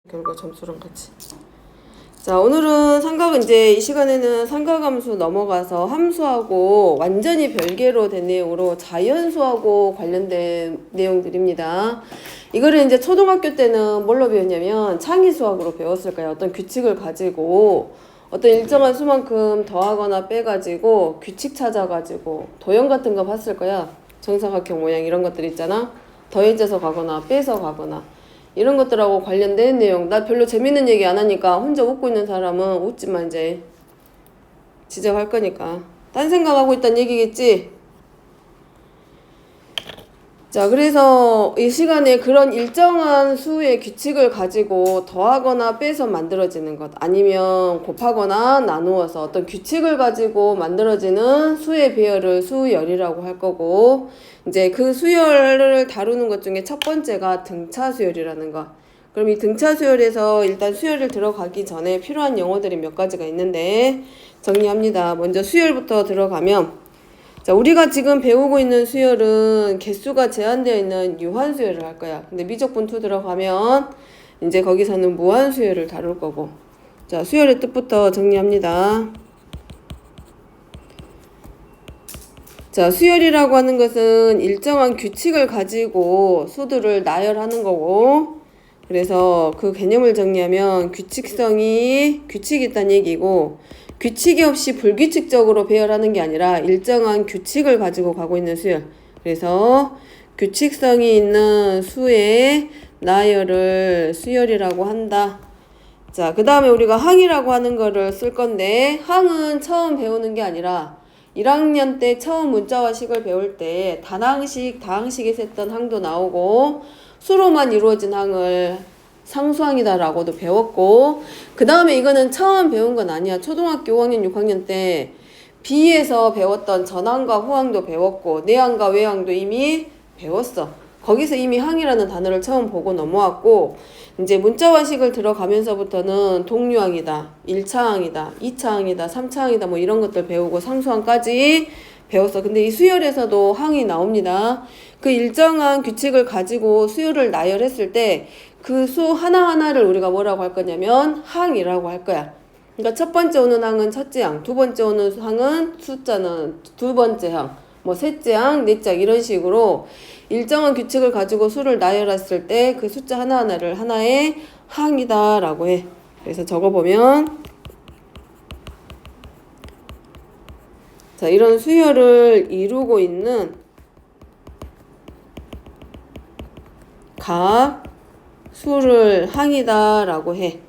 결과 점수랑 같이. 자, 오늘은 삼각은 이제 이 시간에는 삼각함수 넘어가서 함수하고 완전히 별개로 된 내용으로 자연수하고 관련된 내용들입니다. 이거를 이제 초등학교 때는 뭘로 배웠냐면 창의수학으로 배웠을 거예요. 어떤 규칙을 가지고 어떤 일정한 수만큼 더하거나 빼가지고 규칙 찾아가지고 도형 같은 거 봤을 거야. 정사각형 모양 이런 것들 있잖아. 더해져서 가거나 빼서 가거나 이런 것들하고 관련된 내용. 나 별로 재밌는 얘기 안 하니까 혼자 웃고 있는 사람은 웃지마. 이제 지적할 거니까 딴 생각하고 있단 얘기겠지. 자, 그래서 이 시간에 그런 일정한 수의 규칙을 가지고 더하거나 빼서 만들어지는 것, 아니면 곱하거나 나누어서 어떤 규칙을 가지고 만들어지는 수의 배열을 수열이라고 할 거고, 이제 그 수열을 다루는 것 중에 첫 번째가 등차 수열이라는 거. 그럼 이 등차 수열에서 일단 수열을 들어가기 전에 필요한 용어들이 몇 가지가 있는데 정리합니다. 먼저 수열부터 들어가면, 자, 우리가 지금 배우고 있는 수열은 개수가 제한되어 있는 유한수열을 할 거야. 근데 미적분2 들어가면 이제 거기서는 무한수열을 다룰 거고. 자, 수열의 뜻부터 정리합니다. 자, 수열이라고 하는 것은 일정한 규칙을 가지고 수들을 나열하는 거고, 그래서 그 개념을 정리하면 규칙이 있다는 얘기고, 규칙이 없이 불규칙적으로 배열하는 게 아니라 일정한 규칙을 가지고 가고 있는 수열. 그래서 규칙성이 있는 수의 나열을 수열이라고 한다. 자, 그 다음에 우리가 항이라고 하는 거를 쓸 건데, 항은 처음 배우는 게 아니라 1학년 때 처음 문자와 식을 배울 때 단항식, 다항식에서 했던 항도 나오고 수로만 이루어진 항을 상수항이다라고도 배웠고, 그 다음에 이거는 처음 배운 건 아니야. 초등학교 5학년, 6학년 때 B에서 배웠던 전항과 후항도 배웠고 내항과 외항도 이미 배웠어. 거기서 이미 항이라는 단어를 처음 보고 넘어왔고, 이제 문자와식을 들어가면서부터는 동류항이다, 1차항이다, 2차항이다, 3차항이다 뭐 이런 것들 배우고 상수항까지 배웠어. 근데 이 수열에서도 항이 나옵니다. 그 일정한 규칙을 가지고 수열을 나열했을 때 그 수 하나하나를 우리가 뭐라고 할 거냐면 항이라고 할 거야. 그러니까 첫 번째 오는 항은 첫째 항, 두 번째 오는 항은 숫자는 두 번째 항, 뭐 셋째 항, 넷째 항 이런 식으로 일정한 규칙을 가지고 수를 나열했을 때 그 숫자 하나하나를 하나의 항이다라고 해. 그래서 적어보면, 자, 이런 수열을 이루고 있는 각 수를 항이다라고 해.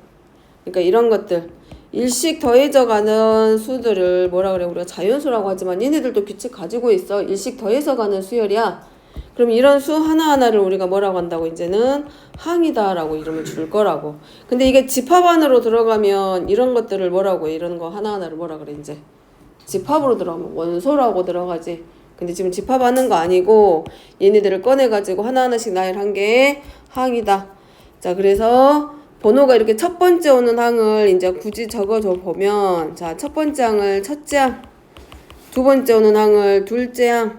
그러니까 이런 것들 일씩 더해져 가는 수들을 뭐라 그래? 우리가 자연수라고 하지만 얘네들도 규칙 가지고 있어. 일씩 더해서 가는 수열이야. 그럼 이런 수 하나하나를 우리가 뭐라고 한다고? 이제는 항이다라고 이름을 줄 거라고. 근데 이게 집합 안으로 들어가면 이런 것들을 뭐라고 해? 이런 거 하나하나를 뭐라 그래? 이제 집합으로 들어가면 원소라고 들어가지. 근데 지금 집합하는 거 아니고 얘네들을 꺼내가지고 하나하나씩 나열한 게 항이다. 자, 그래서 번호가 이렇게 첫 번째 오는 항을 이제 굳이 적어줘 보면, 자, 첫 번째 항을 첫째 항, 두 번째 오는 항을 둘째 항,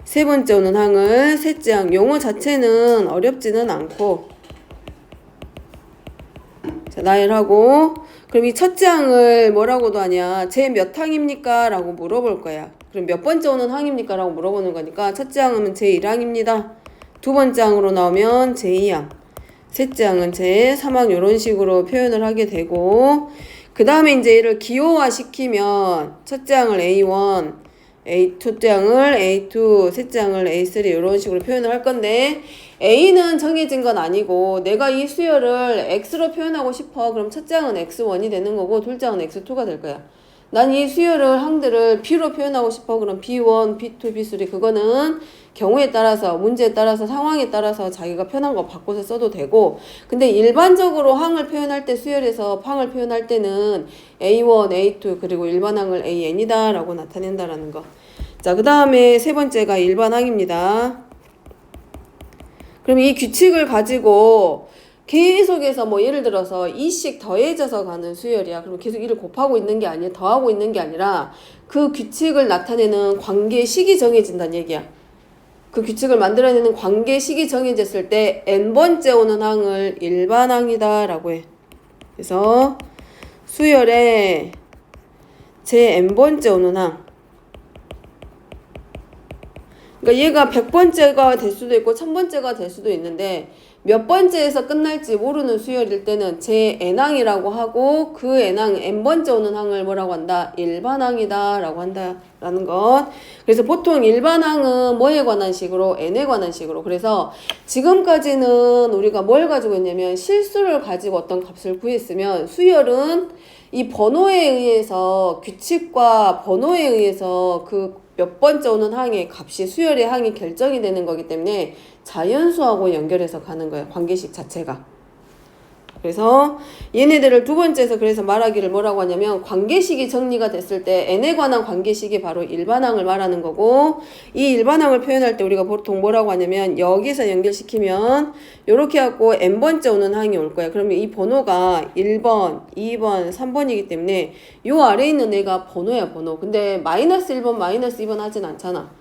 세 번째 오는 항을 셋째 항. 용어 자체는 어렵지는 않고, 자, 나열하고, 그럼 이 첫째 항을 뭐라고도 하냐? 제 몇 항입니까? 라고 물어볼 거야. 그럼 몇 번째 오는 항입니까? 라고 물어보는 거니까 첫째 항은 제 1항입니다. 두 번째 항으로 나오면 제 2항, 셋째 항은 제 3항 이런 식으로 표현을 하게 되고, 그 다음에 이제 얘를 기호화 시키면 첫째 항을 A1, 둘째 항을 A2, 셋째 항을 A3 이런 식으로 표현을 할 건데, A는 정해진 건 아니고 내가 이 수열을 X로 표현하고 싶어. 그럼 첫째 항은 X1이 되는 거고 둘째 항은 X2가 될 거야. 난 이 수열을 항들을 B로 표현하고 싶어. 그럼 B1, B2, B3 그거는 경우에 따라서, 문제에 따라서, 상황에 따라서 자기가 편한 거 바꿔서 써도 되고, 근데 일반적으로 항을 표현할 때, 수열에서 항을 표현할 때는 A1, A2 그리고 일반항을 AN이다 라고 나타낸다라는 거. 자, 그 다음에 세 번째가 일반항입니다. 그럼 이 규칙을 가지고 계속해서 뭐 예를 들어서 2씩 더해져서 가는 수열이야. 그럼 계속 2를 곱하고 있는 게 아니라, 더하고 있는 게 아니라 그 규칙을 나타내는 관계식이 정해진다는 얘기야. 그 규칙을 만들어내는 관계식이 정해졌을 때 n번째 오는 항을 일반항이다 라고 해. 그래서 수열에 제 n번째 오는 항, 그러니까 얘가 100번째가 될 수도 있고 1000번째가 될 수도 있는데 몇 번째에서 끝날지 모르는 수열일 때는 제 n항이라고 하고 그 n항 n번째 오는 항을 뭐라고 한다? 일반항이다 라고 한다라는 것. 그래서 보통 일반항은 뭐에 관한 식으로? n에 관한 식으로. 그래서 지금까지는 우리가 뭘 가지고 있냐면 실수를 가지고 어떤 값을 구했으면 수열은 이 번호에 의해서 규칙과 번호에 의해서 그 몇 번째 오는 항의 값이 수열의 항이 결정이 되는 거기 때문에 자연수하고 연결해서 가는 거예요. 관계식 자체가. 그래서 얘네들을 두 번째에서 그래서 말하기를 뭐라고 하냐면 관계식이 정리가 됐을 때 n에 관한 관계식이 바로 일반항을 말하는 거고 이 일반항을 표현할 때 우리가 보통 뭐라고 하냐면 여기서 연결시키면 이렇게 하고 n번째 오는 항이 올 거야. 그러면 이 번호가 1번, 2번, 3번이기 때문에 요 아래에 있는 애가 번호야 번호. 근데 마이너스 1번, 마이너스 2번 하진 않잖아.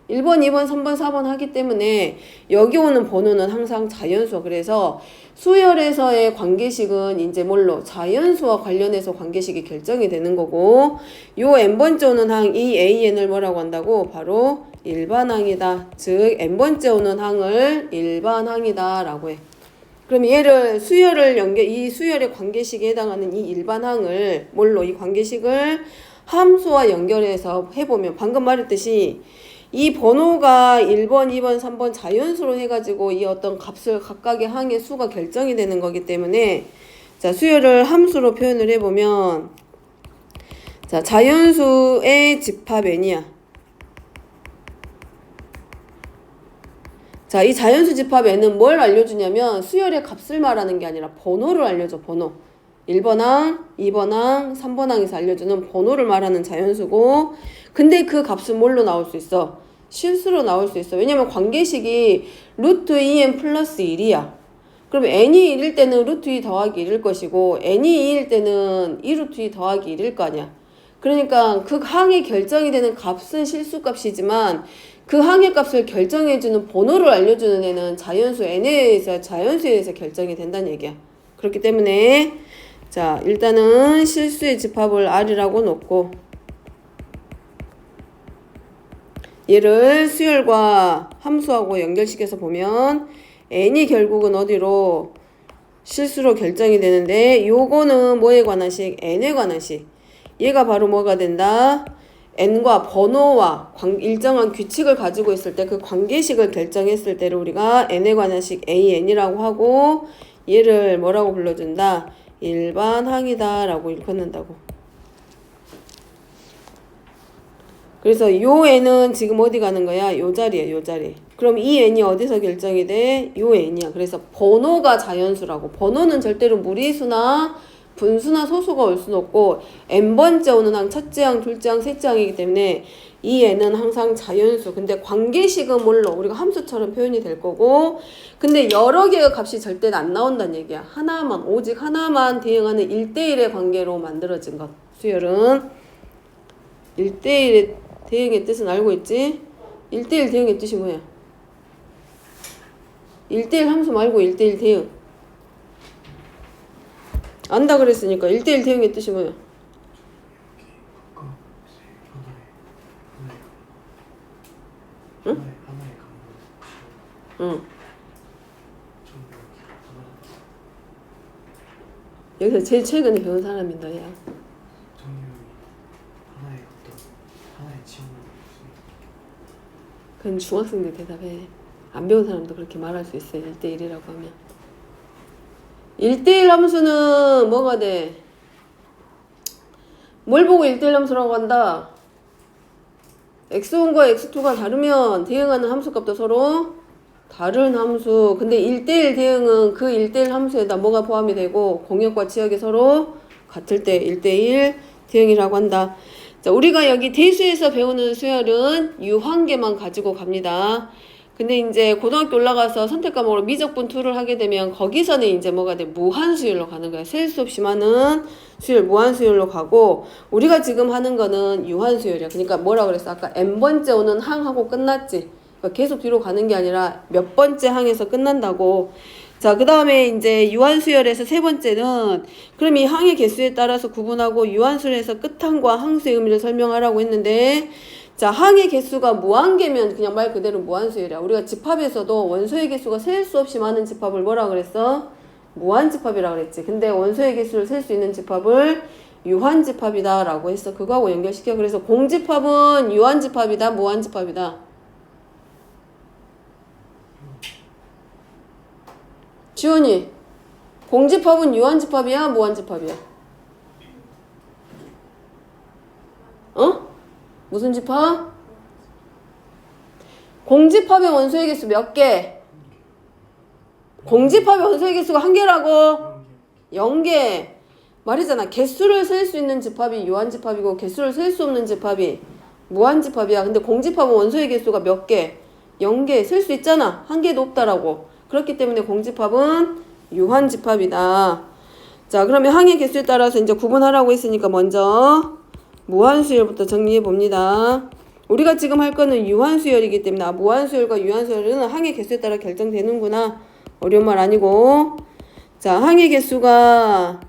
1번, 2번, 3번, 4번 하기 때문에 여기 오는 번호는 항상 자연수. 그래서 수열에서의 관계식은 이제 뭘로? 자연수와 관련해서 관계식이 결정이 되는 거고 요 n번째 오는 항 이 an을 뭐라고 한다고? 바로 일반항이다. 즉 n번째 오는 항을 일반항이다 라고 해. 그럼 얘를 수열을 이 수열의 관계식에 해당하는 이 일반항을 뭘로? 이 관계식을 함수와 연결해서 해보면 방금 말했듯이 이 번호가 1번, 2번, 3번 자연수로 해가지고 이 어떤 값을 각각의 항의 수가 결정이 되는 거기 때문에 자 수열을 함수로 표현을 해보면 자 자연수의 집합 n이야. 자 이 자연수 집합 n은 뭘 알려주냐면 수열의 값을 말하는 게 아니라 번호를 알려줘. 번호. 1번항, 2번항, 3번항에서 알려주는 번호를 말하는 자연수고 근데 그 값은 뭘로 나올 수 있어? 실수로 나올 수 있어. 왜냐면 관계식이 루트 2n 플러스 1이야. 그럼 n이 1일 때는 루트 2 더하기 1일 것이고 n이 2일 때는 2 루트 2 더하기 1일 거 아니야. 그러니까 그 항이 결정이 되는 값은 실수값이지만 그 항의 값을 결정해주는 번호를 알려주는 애는 자연수 n에 의해서 자연수에 의해서 결정이 된다는 얘기야. 그렇기 때문에 자 일단은 실수의 집합을 r이라고 놓고 얘를 수열과 함수하고 연결시켜서 보면 n이 결국은 어디로? 실수로 결정이 되는데 요거는 뭐에 관한 식? n에 관한 식. 얘가 바로 뭐가 된다? n과 번호와 일정한 규칙을 가지고 있을 때 그 관계식을 결정했을 때를 우리가 n에 관한 식 an이라고 하고 얘를 뭐라고 불러준다? 일반항이다 라고 일컫는다고. 그래서 요 n은 지금 어디 가는 거야? 요 자리야, 요 자리. 그럼 이 n이 어디서 결정이 돼? 요 n이야. 그래서 번호가 자연수라고. 번호는 절대로 무리수나 분수나 소수가 올 수는 없고 n번째 오는 항, 첫째 항, 둘째 항, 셋째 항이기 때문에 이 n은 항상 자연수. 근데 관계식은 뭘로? 우리가 함수처럼 표현이 될 거고 근데 여러 개의 값이 절대 안 나온다는 얘기야. 하나만, 오직 하나만 대응하는 1대1의 관계로 만들어진 것. 수열은 1대1의 대응의 뜻은 알고 있지? 1대1 대응의 뜻이 뭐야? 1대1 함수 말고 1대1 대응. 안다 그랬으니까 1대1 대응의 뜻이 뭐야? 응? 응. 여기서 제일 최근에 배운 사람이 너야. 그건 중학생들 대답해. 안 배운 사람도 그렇게 말할 수 있어요. 1대1이라고 하면. 1대1 함수는 뭐가 돼? 뭘 보고 1대1 함수라고 한다? x1과 x2가 다르면 대응하는 함수값도 서로 다른 함수. 근데 1대1 대응은 그 1대1 함수에다 뭐가 포함이 되고 공역과 지역이 서로 같을 때 1대1 대응이라고 한다. 자, 우리가 여기 대수에서 배우는 수열은 유한계만 가지고 갑니다. 근데 이제 고등학교 올라가서 선택 과목으로 미적분 2를 하게 되면 거기서는 이제 뭐가 돼? 무한수열로 가는 거야. 셀 수 없이 많은 수열, 무한수열로 가고 우리가 지금 하는 거는 유한수열이야. 그러니까 뭐라 그랬어? 아까 n번째 오는 항하고 끝났지. 그러니까 계속 뒤로 가는 게 아니라 몇 번째 항에서 끝난다고. 자, 그 다음에 이제 유한수열에서 세 번째는 그럼 이 항의 개수에 따라서 구분하고 유한수열에서 끝항과 항수의 의미를 설명하라고 했는데, 자, 항의 개수가 무한계면 그냥 말 그대로 무한수열이야. 우리가 집합에서도 원소의 개수가 셀 수 없이 많은 집합을 뭐라 그랬어? 무한집합이라 그랬지. 근데 원소의 개수를 셀 수 있는 집합을 유한집합이다 라고 했어. 그거하고 연결시켜. 그래서 공집합은 유한집합이다, 무한집합이다? 지훈이, 공집합은 유한집합이야, 무한집합이야? 어? 무슨 집합? 공집합의 원소의 개수 몇 개? 공집합의 원소의 개수가 한 개라고? 0개. 말이잖아. 개수를 셀 수 있는 집합이 유한집합이고 개수를 셀 수 없는 집합이 무한집합이야. 근데 공집합은 원소의 개수가 몇 개? 0개. 셀 수 있잖아. 한 개도 없다라고. 그렇기 때문에 공집합은 유한집합이다. 자, 그러면 항의 개수에 따라서 이제 구분하라고 했으니까 먼저 무한수열부터 정리해 봅니다. 우리가 지금 할 거는 유한수열이기 때문에 무한수열과 유한수열은 항의 개수에 따라 결정되는구나. 어려운 말 아니고. 자, 항의 개수가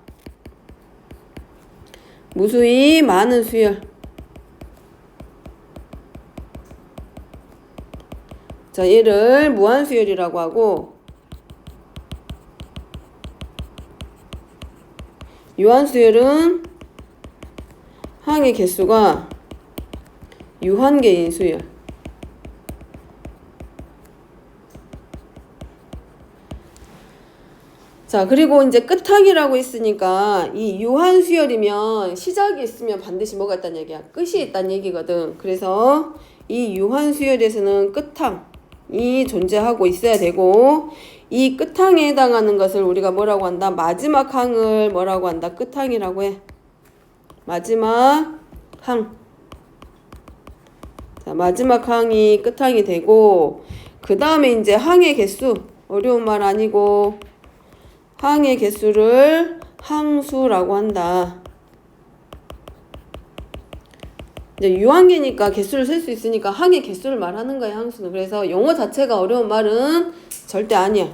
무수히 많은 수열. 자, 얘를 무한수열이라고 하고, 유한수열은 항의 개수가 유한계인 수열. 자, 그리고 이제 끝항이라고 했으니까 이 유한수열이면 시작이 있으면 반드시 뭐가 있다는 얘기야? 끝이 있다는 얘기거든. 그래서 이 유한수열에서는 끝항이 존재하고 있어야 되고, 이 끝항에 해당하는 것을 우리가 뭐라고 한다? 마지막 항을 뭐라고 한다? 끝항이라고 해. 마지막 항. 자, 마지막 항이 끝항이 되고, 그 다음에 이제 항의 개수. 어려운 말 아니고, 항의 개수를 항수라고 한다. 이제 유한계니까 개수를 셀 수 있으니까 항의 개수를 말하는 거야, 항수는. 그래서 영어 자체가 어려운 말은 절대 아니야.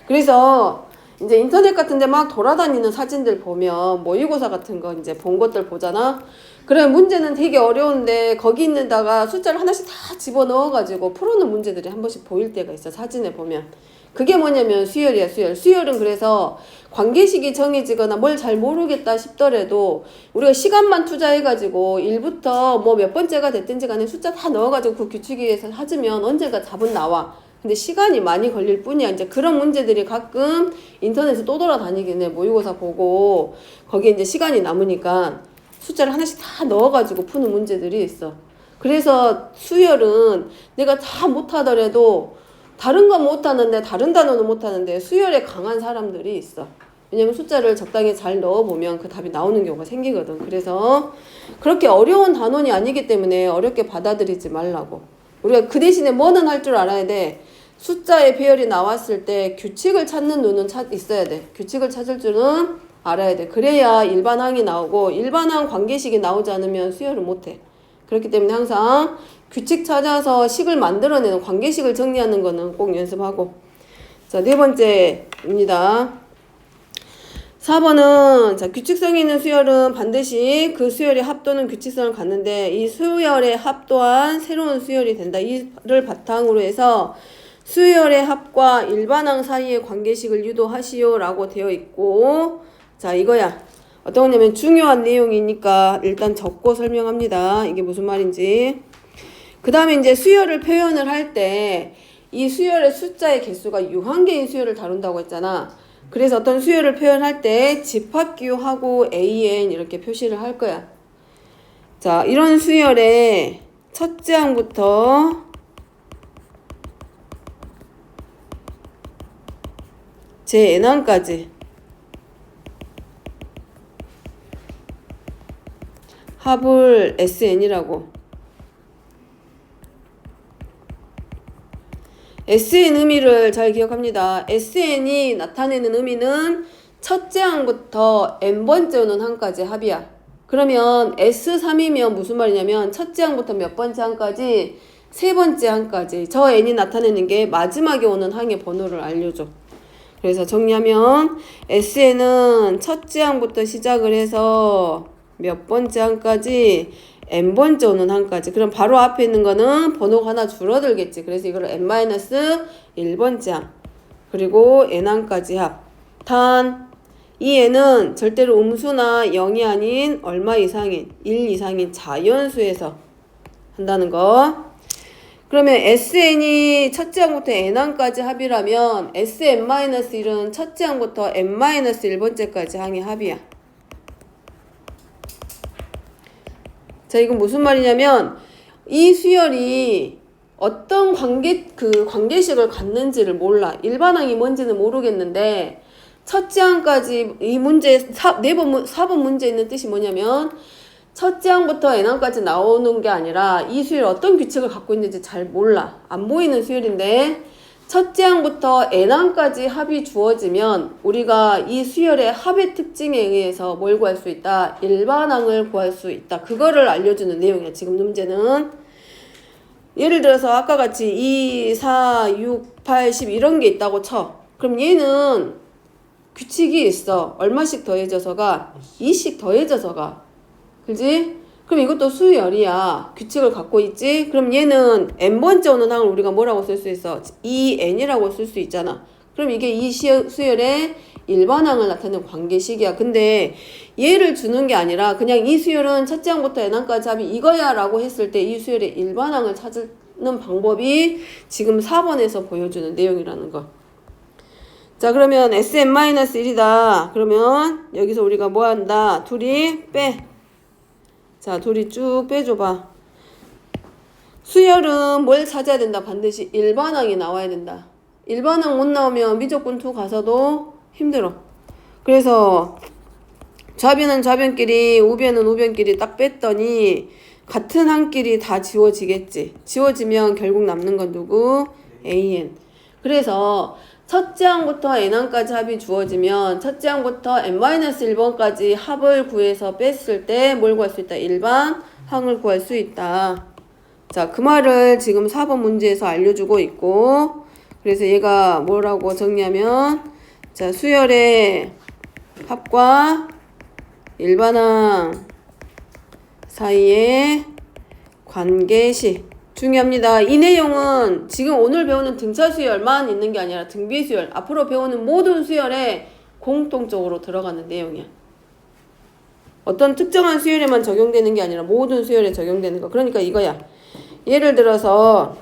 그래서 이제 인터넷 같은 데 막 돌아다니는 사진들 보면 모의고사 같은 거 이제 본 것들 보잖아. 그래, 문제는 되게 어려운데 거기 있는 데다가 숫자를 하나씩 다 집어넣어가지고 풀어놓은 문제들이 한 번씩 보일 때가 있어, 사진에 보면. 그게 뭐냐면 수열이야, 수열. 수열은 그래서 관계식이 정해지거나 뭘 잘 모르겠다 싶더라도 우리가 시간만 투자해가지고 1부터 뭐 몇 번째가 됐든지 간에 숫자 다 넣어가지고 그 규칙에서 찾으면 언젠가 답은 나와. 근데 시간이 많이 걸릴 뿐이야. 이제 그런 문제들이 가끔 인터넷에 또 돌아다니긴 해. 모의고사 보고 거기에 이제 시간이 남으니까 숫자를 하나씩 다 넣어가지고 푸는 문제들이 있어. 그래서 수열은 내가 다 못하더라도 다른 건 못하는데 다른 단어는 못하는데 수열에 강한 사람들이 있어. 왜냐면 숫자를 적당히 잘 넣어보면 그 답이 나오는 경우가 생기거든. 그래서 그렇게 어려운 단원이 아니기 때문에 어렵게 받아들이지 말라고. 우리가 그 대신에 뭐는 할 줄 알아야 돼. 숫자의 배열이 나왔을 때 규칙을 찾는 눈은 있어야 돼. 규칙을 찾을 줄은 알아야 돼. 그래야 일반항이 나오고, 일반항 관계식이 나오지 않으면 수열을 못해. 그렇기 때문에 항상 규칙 찾아서 식을 만들어내는 관계식을 정리하는 거는 꼭 연습하고. 자, 네 번째입니다. 4번은 자, 규칙성이 있는 수열은 반드시 그 수열의 합 또는 규칙성을 갖는데 이 수열의 합 또한 새로운 수열이 된다. 이를 바탕으로 해서 수열의 합과 일반항 사이의 관계식을 유도하시오 라고 되어 있고, 자, 이거야. 어떤 거냐면 중요한 내용이니까 일단 적고 설명합니다. 이게 무슨 말인지. 그 다음에 이제 수열을 표현을 할 때 이 수열의 숫자의 개수가 유한계인 수열을 다룬다고 했잖아. 그래서 어떤 수열을 표현할 때 집합기호하고 AN 이렇게 표시를 할 거야. 자, 이런 수열의 첫째 항부터 제 n항까지 합을 SN이라고. SN 의미를 잘 기억합니다. SN이 나타내는 의미는 첫째 항부터 n번째 오는 항까지 합이야. 그러면 S3이면 무슨 말이냐면 첫째 항부터 몇 번째 항까지 세 번째 항까지 저 n이 나타내는 게 마지막에 오는 항의 번호를 알려줘. 그래서 정리하면 SN은 첫째 항부터 시작을 해서 몇 번째 항까지 n번째 오는 항까지. 그럼 바로 앞에 있는 거는 번호가 하나 줄어들겠지. 그래서 이걸 n-1번째 항 그리고 n항까지 합. 단 이 n은 절대로 음수나 0이 아닌 얼마 이상인 1 이상인 자연수에서 한다는 거. 그러면 SN이 첫째 항부터 n항까지 합이라면 SN-1은 첫째 항부터 n-1번째까지 항의 합이야. 자, 이건 무슨 말이냐면 이 수열이 어떤 관계식을 갖는지를 몰라. 일반항이 뭔지는 모르겠는데 첫째 항까지 이 문제 4번 문제에 있는 뜻이 뭐냐면 첫째 항부터 n항까지 나오는 게 아니라 이 수열이 어떤 규칙을 갖고 있는지 잘 몰라. 안 보이는 수열인데 첫째 항부터 n항까지 합이 주어지면 우리가 이 수열의 합의 특징에 의해서 뭘 구할 수 있다? 일반항을 구할 수 있다. 그거를 알려주는 내용이야. 지금 문제는. 예를 들어서 아까 같이 2, 4, 6, 8, 10 이런 게 있다고 쳐. 그럼 얘는 규칙이 있어. 얼마씩 더해져서가? 2씩 더해져서가. 그지? 그럼 이것도 수열이야. 규칙을 갖고 있지? 그럼 얘는 n번째 오는 항을 우리가 뭐라고 쓸 수 있어? 2n이라고 쓸 수 있잖아. 그럼 이게 이 수열의 일반항을 나타내는 관계식이야. 근데 얘를 주는 게 아니라 그냥 이 수열은 첫째 항부터 n항까지 합이 이거야 라고 했을 때 이 수열의 일반항을 찾는 방법이 지금 4번에서 보여주는 내용이라는 거. 자, 그러면 Sn-1이다. 그러면 여기서 우리가 뭐 한다? 둘이 빼. 자, 둘이 쭉 빼줘봐. 수열은 뭘 찾아야 된다? 반드시 일반항이 나와야 된다. 일반항 못 나오면 미적분 2 가서도 힘들어. 그래서 좌변은 좌변끼리 우변은 우변끼리 딱 뺐더니 같은 항끼리 다 지워지겠지. 지워지면 결국 남는 건 누구? AN. 그래서 첫째 항부터 n항까지 합이 주어지면 첫째 항부터 n-1번까지 합을 구해서 뺐을 때 뭘 구할 수 있다? 일반 항을 구할 수 있다. 자, 그 말을 지금 4번 문제에서 알려주고 있고, 그래서 얘가 뭐라고 정리하면, 자, 수열의 합과 일반항 사이의 관계식. 중요합니다. 이 내용은 지금 오늘 배우는 등차 수열만 있는 게 아니라 등비 수열, 앞으로 배우는 모든 수열에 공통적으로 들어가는 내용이야. 어떤 특정한 수열에만 적용되는 게 아니라 모든 수열에 적용되는 거. 그러니까 이거야. 예를 들어서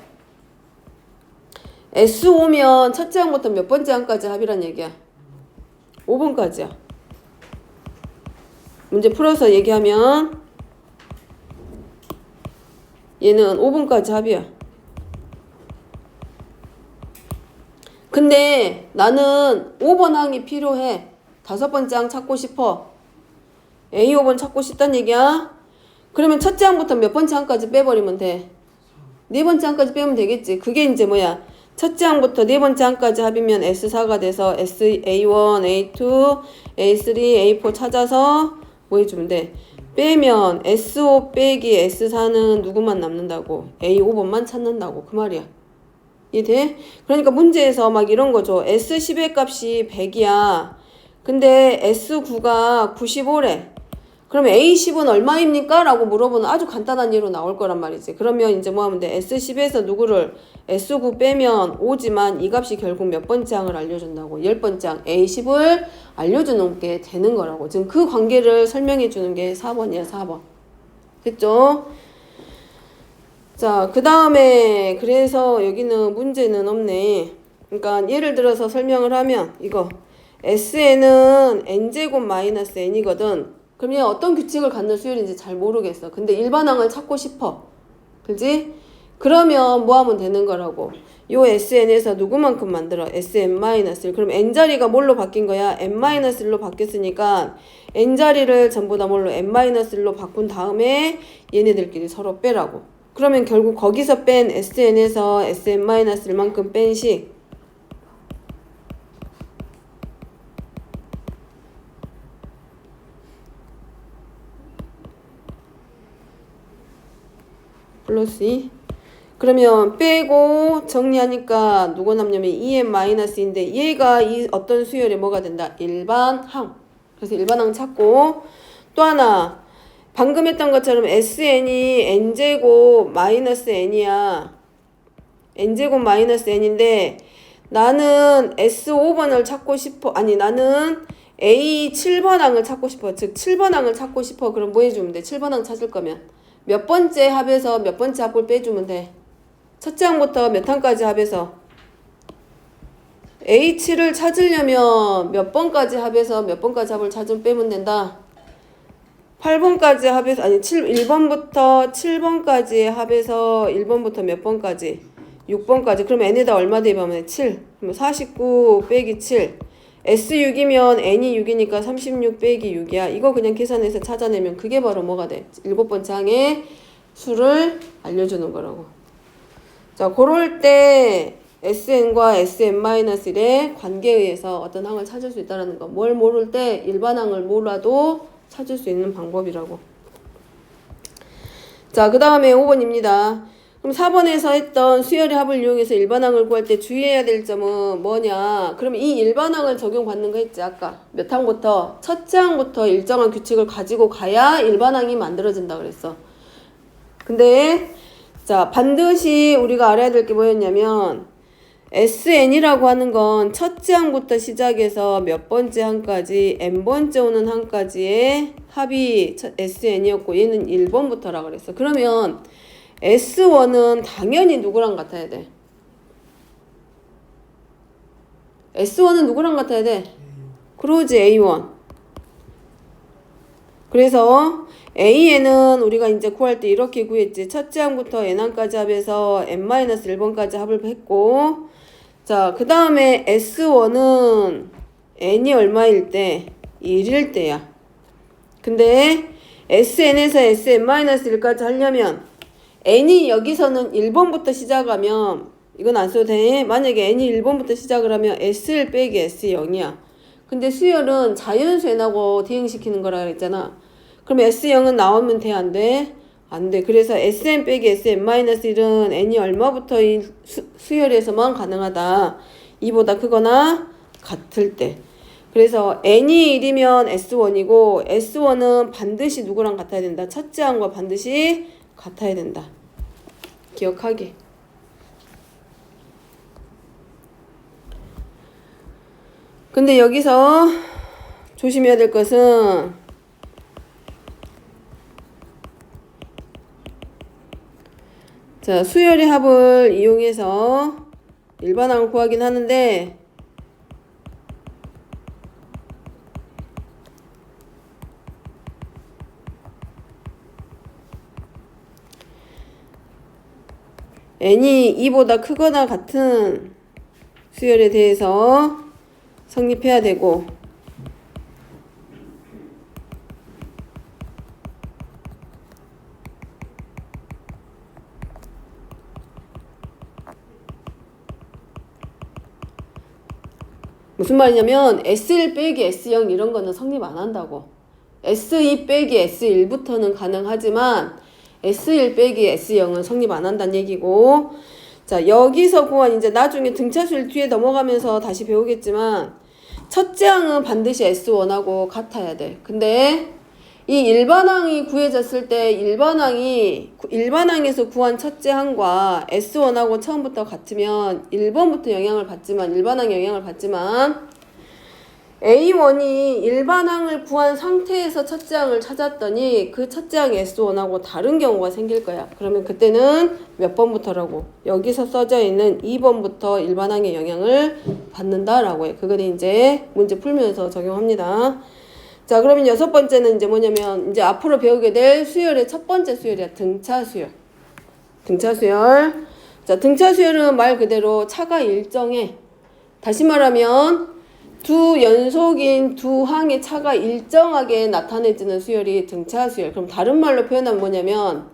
S5면 첫째 항부터 몇 번째 항까지 합이란 얘기야? 5번까지야. 문제 풀어서 얘기하면 얘는 5번까지 합이야. 근데 나는 5번 항이 필요해. 5번째 항 찾고 싶어. A5번 찾고 싶단 얘기야. 그러면 첫째 항부터 몇 번째 항까지 빼버리면 돼. 네 번째 항까지 빼면 되겠지. 그게 이제 뭐야? 첫째 항부터 네 번째 항까지 합이면 S4가 돼서 A1, A2, A3, A4 찾아서 뭐 해주면 돼? 빼면 S5 빼기 S4는 누구만 남는다고? A5번만 찾는다고. 그 말이야. 이해돼? 그러니까 문제에서 막 이런 거죠. S10의 값이 100이야. 근데 S9가 95래. 그러면 A10은 얼마입니까? 라고 물어보는 아주 간단한 예로 나올 거란 말이지. 그러면 이제 뭐 하면 돼? S10에서 누구를 S9 빼면 5지만 이 값이 결국 몇 번째 항을 알려준다고. 10번째 항 A10을 알려주는 게 되는 거라고. 지금 그 관계를 설명해 주는 게 4번이야, 4번. 됐죠? 자, 그 다음에 그래서 여기는 문제는 없네. 그러니까 예를 들어서 설명을 하면 이거 SN은 n제곱 마이너스 n이거든. 그러면 어떤 규칙을 갖는 수열인지 잘 모르겠어. 근데 일반항을 찾고 싶어. 그지? 그러면 뭐 하면 되는 거라고? 요 SN에서 누구만큼 만들어? SN-1. 그럼 n자리가 뭘로 바뀐 거야? n-1로 바뀌었으니까 n자리를 전부 다 뭘로? n-1로 바꾼 다음에 얘네들끼리 서로 빼라고. 그러면 결국 거기서 뺀 SN에서 SN-1만큼 뺀 식 플러스 2. 그러면 빼고 정리하니까 누구 남냐면 EM-인데 얘가 이 어떤 수열에 뭐가 된다? 일반항. 그래서 일반항 찾고 또 하나 방금 했던 것처럼 SN이 n제곱 마이너스 n이야. n제곱 마이너스 n인데 나는 S5번을 찾고 싶어. 아니 나는 A 7번 항을 찾고 싶어. 즉 7번 항을 찾고 싶어. 그럼 뭐 해주면 돼? 7번 항 찾을 거면 몇 번째 합에서 몇 번째 합을 빼주면 돼? 첫째 항부터 몇 항까지 합해서 H7을 찾으려면 몇 번까지 합해서 몇 번까지 합을 찾으면 빼면 된다. 8번까지 합해서 아니 1번부터 7번까지 합해서 1번부터 몇 번까지? 6번까지. 그럼 n에다 얼마 대입하면 7. 그럼 49 빼기 7. S6이면 n이 6이니까 36 빼기 6이야. 이거 그냥 계산해서 찾아내면 그게 바로 뭐가 돼? 7번째 항의 수를 알려주는 거라고. 자, 그럴 때 SN과 SM-1의 관계에 의해서 어떤 항을 찾을 수 있다는 거. 뭘 모를 때 일반항을 몰라도 찾을 수 있는 방법이라고. 자, 그 다음에 5번입니다. 그럼 4번에서 했던 수열의 합을 이용해서 일반항을 구할 때 주의해야 될 점은 뭐냐? 그럼 이 일반항을 적용받는 거 했지, 아까. 몇 항부터? 첫째 항부터 일정한 규칙을 가지고 가야 일반항이 만들어진다 그랬어. 근데 자, 반드시 우리가 알아야 될 게 뭐였냐면 SN이라고 하는 건 첫째 항부터 시작해서 몇 번째 항까지 n번째 오는 항까지의 합이 SN이었고 얘는 1번부터라 그랬어. 그러면 S1은 당연히 누구랑 같아야 돼? S1은 누구랑 같아야 돼? 그러지, A1. 그래서 A에는 우리가 이제 구할 때 이렇게 구했지. 첫째 항부터 n항까지 합해서 n-1번까지 합을 했고, 자, 그 다음에 S1은 n이 얼마일 때? 1일 때야. 근데 SN에서 SM-1까지 하려면 n이 여기서는 1번부터 시작하면 이건 안 써도 돼. 만약에 n이 1번부터 시작을 하면 S1 빼기 S0이야. 근데 수열은 자연수 n하고 대응시키는 거라 그랬잖아. 그럼 S0은 나오면 돼? 안 돼? 안 돼. 그래서 Sn 빼기 SM-1은 n이 얼마부터 이 수열에서만 가능하다. 2보다 크거나 같을 때. 그래서 n이 1이면 S1이고 S1은 반드시 누구랑 같아야 된다. 첫째 항과 반드시 같아야 된다. 기억하게. 근데 여기서 조심해야 될 것은 자, 수열의 합을 이용해서 일반항을 구하긴 하는데 n이 2보다 크거나 같은 수열에 대해서 성립해야 되고 무슨 말이냐면 S1 빼기 S0 이런 거는 성립 안 한다고. S2 빼기 S1부터는 가능하지만 S1 빼기 S0은 성립 안 한다는 얘기고, 자, 여기서 구한 이제 나중에 등차수열 뒤에 넘어가면서 다시 배우겠지만 첫째 항은 반드시 S1하고 같아야 돼. 근데 이 일반항이 구해졌을 때 일반항에서 구한 첫째 항과 S1하고 처음부터 같으면 1번부터 영향을 받지만 일반항 영향을 받지만 A1이 일반항을 구한 상태에서 첫째 항을 찾았더니 그 첫째 항 S1하고 다른 경우가 생길 거야. 그러면 그때는 몇 번부터라고? 여기서 써져 있는 2번부터 일반항의 영향을 받는다라고 해. 그거는 이제 문제 풀면서 적용합니다. 자, 그러면 6번째는 이제 뭐냐면 이제 앞으로 배우게 될 수열의 첫 번째 수열이야. 등차 수열. 등차 수열. 자, 등차 수열은 말 그대로 차가 일정해. 다시 말하면 두 연속인 두 항의 차가 일정하게 나타내지는 수열이 등차 수열. 그럼 다른 말로 표현하면 뭐냐면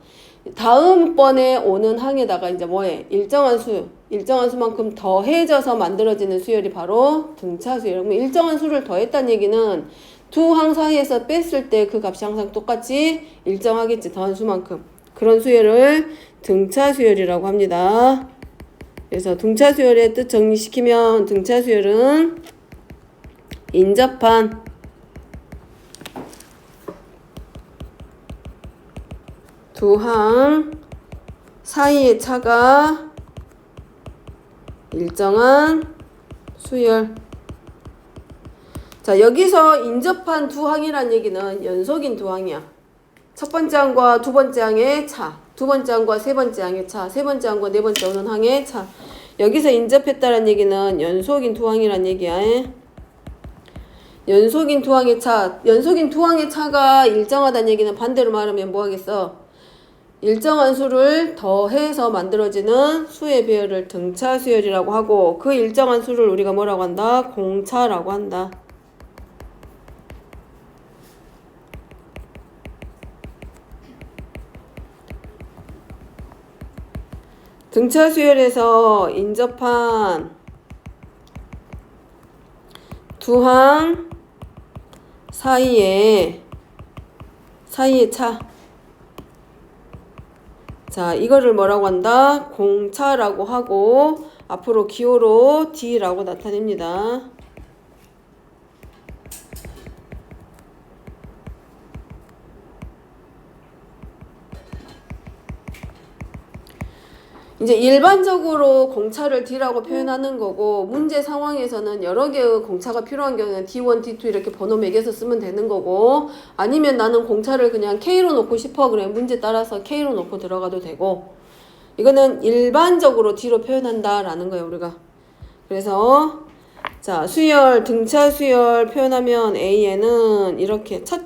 다음번에 오는 항에다가 이제 뭐해? 일정한 수만큼 더해져서 만들어지는 수열이 바로 등차 수열. 그럼 일정한 수를 더했다는 얘기는 두 항 사이에서 뺐을 때 그 값이 항상 똑같이 일정하겠지. 더한 수만큼. 그런 수열을 등차 수열이라고 합니다. 그래서 등차 수열의 뜻 정리시키면 등차 수열은 인접한 두 항 사이의 차가 일정한 수열. 자, 여기서 인접한 두 항이란 얘기는 연속인 두 항이야. 첫 번째 항과 두 번째 항의 차, 두 번째 항과 세 번째 항의 차, 세 번째 항과 네 번째 오는 항의 차. 여기서 인접했다는 얘기는 연속인 두 항이란 얘기야. 연속인 두 항의 차, 연속인 두 항의 차가 일정하다는 얘기는 반대로 말하면 뭐 하겠어? 일정한 수를 더해서 만들어지는 수의 배열을 등차 수열이라고 하고, 그 일정한 수를 우리가 뭐라고 한다? 공차라고 한다. 등차 수열에서 인접한 두 항 사이의 차. 자, 이거를 뭐라고 한다? 공차라고 하고, 앞으로 기호로 D라고 나타냅니다. 이제 일반적으로 공차를 D라고 표현하는 거고, 문제 상황에서는 여러 개의 공차가 필요한 경우는 D1, D2 이렇게 번호 매겨서 쓰면 되는 거고, 아니면 나는 공차를 그냥 K로 놓고 싶어. 그래, 문제 따라서 K로 놓고 들어가도 되고, 이거는 일반적으로 D로 표현한다 라는 거예요, 우리가. 그래서 자, 수열, 등차 수열 표현하면 A에는 이렇게 첫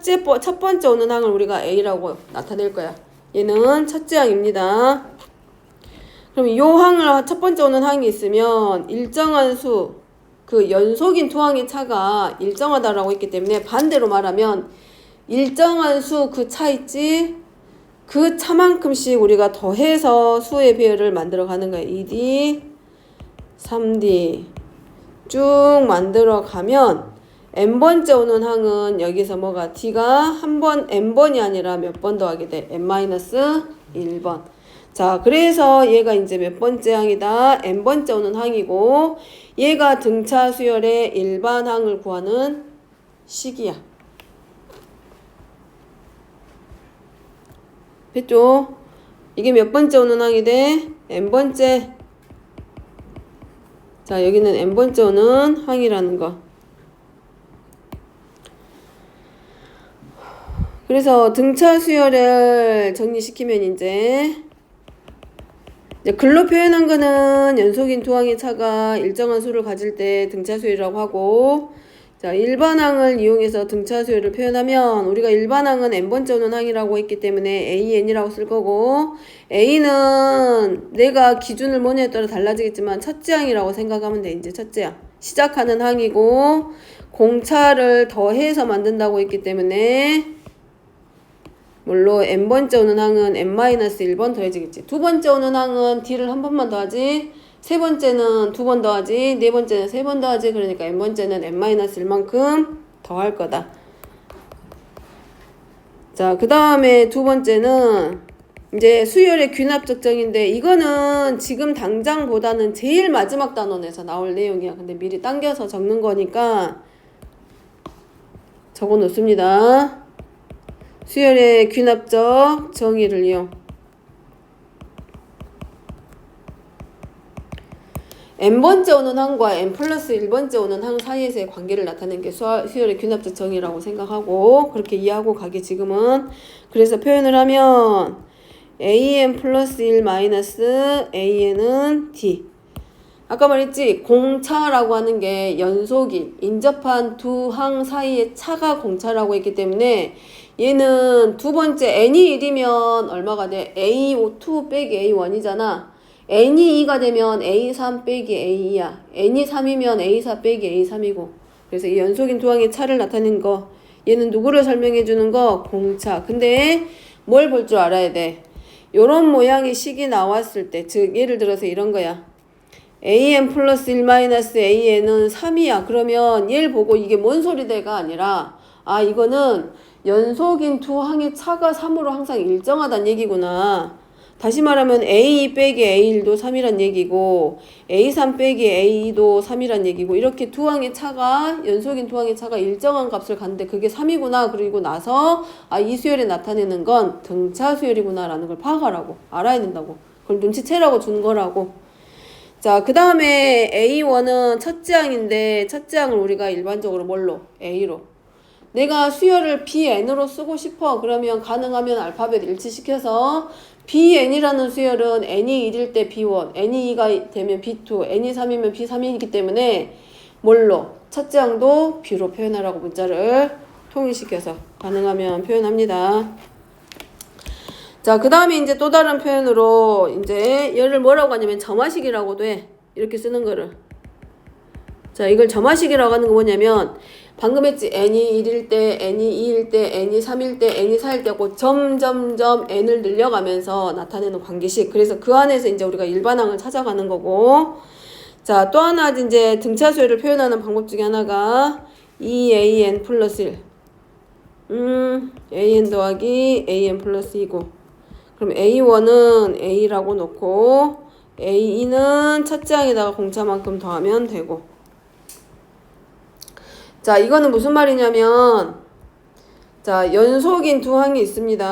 번째 오는 항을 우리가 A라고 나타낼 거야. 얘는 첫째 항입니다. 그럼 이 항을 첫 번째 오는 항이 있으면 일정한 수, 그 연속인 두 항의 차가 일정하다라고 했기 때문에 반대로 말하면 일정한 수 그 차 있지? 그 차만큼씩 우리가 더해서 수의 배열을 만들어 가는 거야. 2D, 3D 쭉 만들어 가면 n번째 오는 항은 여기서 뭐가 D가 한 번, n번이 아니라 몇 번 더하게 돼? n-1번. 자, 그래서 얘가 이제 몇 번째 항이다? n번째 오는 항이고, 얘가 등차 수열의 일반 항을 구하는 식이야. 됐죠? 이게 몇 번째 오는 항이 돼? n번째. 자, 여기는 n번째 오는 항이라는 거. 그래서 등차 수열을 정리시키면 이제 글로 표현한 거는 연속인 두 항의 차가 일정한 수를 가질 때 등차 수열이라고 하고, 자, 일반항을 이용해서 등차 수열을 표현하면 우리가 일반항은 n번째 오는 항이라고 했기 때문에 AN이라고 쓸 거고, A는 내가 기준을 뭐냐에 따라 달라지겠지만 첫째 항이라고 생각하면 돼. 이제 첫째 항. 시작하는 항이고, 공차를 더해서 만든다고 했기 때문에 물론 n번째 오는 항은 n-1번 더해지겠지. 두 번째 오는 항은 D를 한 번만 더하지, 세 번째는 두 번 더하지, 네 번째는 세 번 더하지. 그러니까 n번째는 n-1만큼 더할 거다. 자, 그 다음에 두 번째는 이제 수열의 귀납적 정인데, 이거는 지금 당장보다는 제일 마지막 단원에서 나올 내용이야. 근데 미리 당겨서 적는 거니까 적어 놓습니다. 수열의 귀납적 정의를 이용. n번째 오는 항과 n+1번째 오는 항 사이에서의 관계를 나타내는 게 수열의 귀납적 정의라고 생각하고, 그렇게 이해하고 가게 지금은. 그래서 표현을 하면 an+1 an은 d. 아까 말했지, 공차라고 하는 게 연속인, 인접한 두 항 사이의 차가 공차라고 했기 때문에 얘는 두 번째 n이 1이면 얼마가 돼? a2 빼기 a1이잖아. n이 2가 되면 a3 빼기 a2야. n이 3이면 a4 빼기 a3이고. 그래서 이 연속인 두 항의 차를 나타낸 거. 얘는 누구를 설명해 주는 거? 공차. 근데 뭘 볼 줄 알아야 돼? 요런 모양의 식이 나왔을 때, 즉 예를 들어서 이런 거야. an 플러스 1 마이너스 an은 3이야. 그러면 얘를 보고 이게 뭔 소리대가 아니라 아 이거는 연속인 두 항의 차가 3으로 항상 일정하다는 얘기구나. 다시 말하면 A2 빼기 A1도 3이란 얘기고 A3 빼기 A2도 3이란 얘기고 이렇게 두 항의 차가 연속인 두 항의 차가 일정한 값을 갖는데 그게 3이구나. 그리고 나서 아 이 수열에 나타내는 건 등차 수열이구나 라는 걸 파악하라고 알아야 된다고. 그걸 눈치채라고 준 거라고. 자, 그 다음에 A1은 첫째 항인데 첫째 항을 우리가 일반적으로 뭘로? A로. 내가 수열을 BN으로 쓰고 싶어. 그러면 가능하면 알파벳 일치시켜서 BN이라는 수열은 N이 1일 때 B1, N이 2가 되면 B2, N이 3이면 B3이기 때문에 뭘로? 첫째 항도 B로 표현하라고 문자를 통일시켜서 가능하면 표현합니다. 자, 그 다음에 이제 또 다른 표현으로 이제 얘를 뭐라고 하냐면 점화식이라고도 해. 이렇게 쓰는 거를. 자, 이걸 점화식이라고 하는 거 뭐냐면 방금 했지. n이 1일 때, n이 2일 때, n이 3일 때, n이 4일 때 하고 점점점 n을 늘려가면서 나타내는 관계식. 그래서 그 안에서 이제 우리가 일반항을 찾아가는 거고. 자, 또 하나 이제 등차 수열을 표현하는 방법 중에 하나가 2an 플러스 1. an 더하기 an 플러스 2고. 그럼 A1은 A라고 놓고 A2는 첫째 항에다가 공차만큼 더하면 되고. 자, 이거는 무슨 말이냐면 자, 연속인 두 항이 있습니다.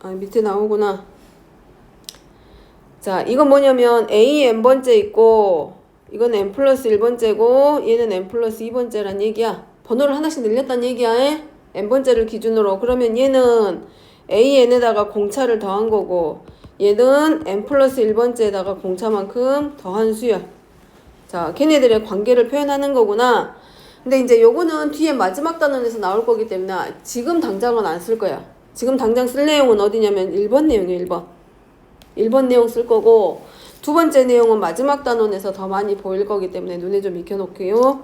아, 밑에 나오구나. 자, 이건 뭐냐면 A n번째 있고 이건 n 플러스 1번째고 얘는 n 플러스 2번째란 얘기야. 번호를 하나씩 늘렸단 얘기야. n번째를 기준으로. 그러면 얘는 AN에다가 공차를 더한 거고 얘는 n 플러스 1번째에다가 공차만큼 더한 수열. 자, 걔네들의 관계를 표현하는 거구나. 근데 이제 요거는 뒤에 마지막 단원에서 나올 거기 때문에 지금 당장은 안 쓸 거야. 지금 당장 쓸 내용은 어디냐면 1번 내용이에요. 1번 내용 쓸 거고 두 번째 내용은 마지막 단원에서 더 많이 보일 거기 때문에 눈에 좀 익혀놓게요.